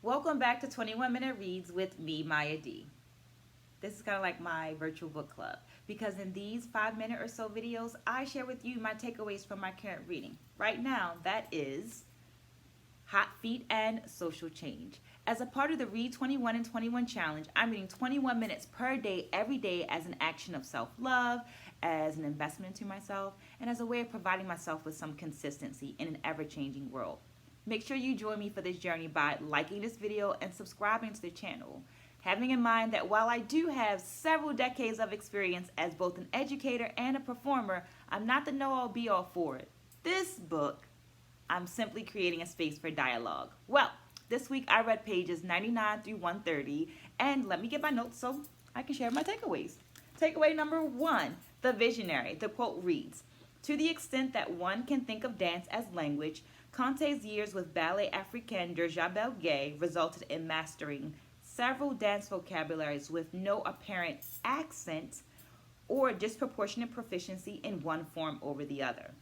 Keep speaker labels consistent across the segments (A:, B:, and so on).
A: Welcome back to 21 Minute Reads with me, Maya D. This is kind of like my virtual book club because in these 5 minute or so videos, I share with you my takeaways from my current reading. Right now, that is Hot Feet and Social Change. As a part of the Read 21 and 21 challenge, I'm reading 21 minutes per day, every day, as an action of self-love, as an investment into myself, and as a way of providing myself with some consistency in an ever-changing world. Make sure you join me for this journey by liking this video and subscribing to the channel. Having in mind that while I do have several decades of experience as both an educator and a performer, I'm not the know-all be-all for it. This book, I'm simply creating a space for dialogue. Well, this week I read pages 99 through 130, and let me get my notes so I can share my takeaways. Takeaway number 1, The Visionary. The quote reads, "To the extent that one can think of dance as language, Konte's years with Ballet Africain de Jabel Gay resulted in mastering several dance vocabularies with no apparent accent or disproportionate proficiency in one form over the other."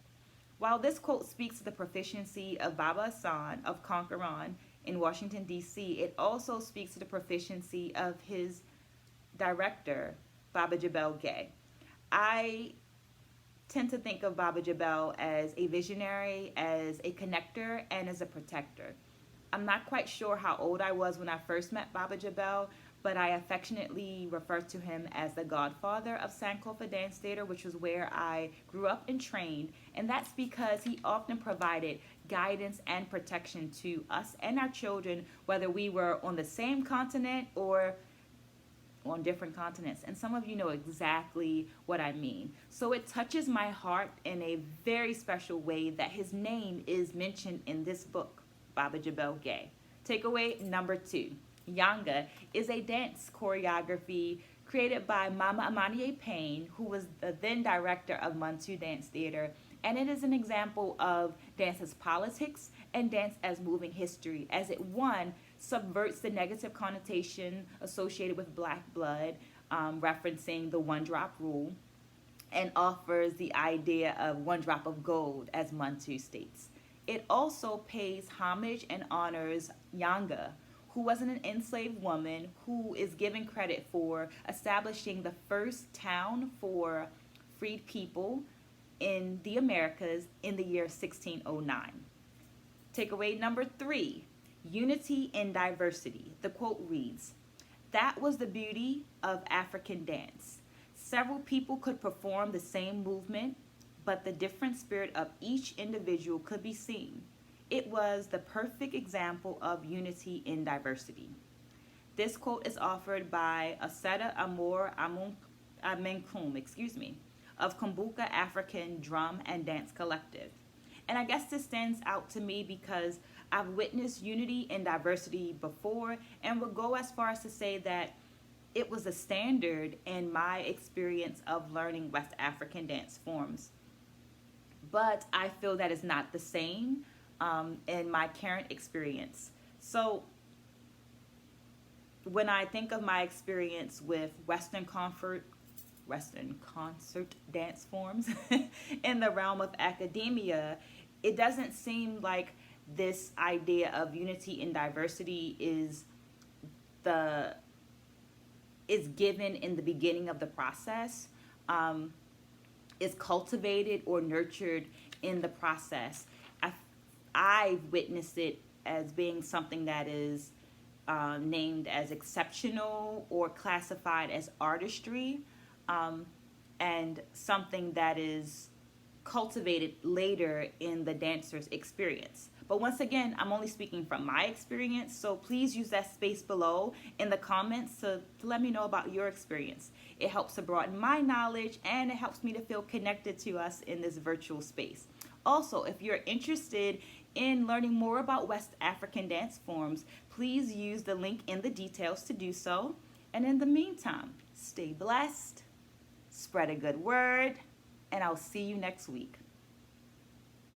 A: While this quote speaks to the proficiency of Baba Assane of Conqueron in Washington, D.C., it also speaks to the proficiency of his director, Baba Jabel Gay. I tend to think of Baba Jabel as a visionary, as a connector, and as a protector. I'm not quite sure how old I was when I first met Baba Jabel, but I affectionately refer to him as the godfather of Assane Konte Dance Theater, which was where I grew up and trained, and that's because he often provided guidance and protection to us and our children, whether we were on the same continent or on different continents. And some of you know exactly what I mean. So it touches my heart in a very special way that his name is mentioned in this book, Baba Jabel Gay. Takeaway number 2. Yanga is a dance choreography created by Mama Amaniye Payne, who was the then director of Muntu Dance Theater, and it is an example of dance as politics and dance as moving history, as it, one, subverts the negative connotation associated with black blood, referencing the one-drop rule, and offers the idea of one drop of gold, as Muntu states. It also pays homage and honors Yanga, who was an enslaved woman who is given credit for establishing the first town for freed people in the Americas in the year 1609. Takeaway number 3, Unity in Diversity. The quote reads, "That was the beauty of African dance. Several people could perform the same movement, but the different spirit of each individual could be seen. It was the perfect example of unity in diversity." This quote is offered by Aseta Amor Amenkum, of Kumbuka African Drum and Dance Collective. And I guess this stands out to me because I've witnessed unity in diversity before, and would go as far as to say that it was a standard in my experience of learning West African dance forms. But I feel that it's not the same in my current experience. So when I think of my experience with Western concert dance forms in the realm of academia, it doesn't seem like this idea of unity in diversity is given in the beginning of the process, is cultivated or nurtured in the process. I've witnessed it as being something that is named as exceptional or classified as artistry, and something that is cultivated later in the dancer's experience. But once again, I'm only speaking from my experience, so please use that space below in the comments to let me know about your experience. It helps to broaden my knowledge, and it helps me to feel connected to us in this virtual space. Also, if you're interested in learning more about West African dance forms, please use the link in the details to do so. And in the meantime, stay blessed, spread a good word, and I'll see you next week.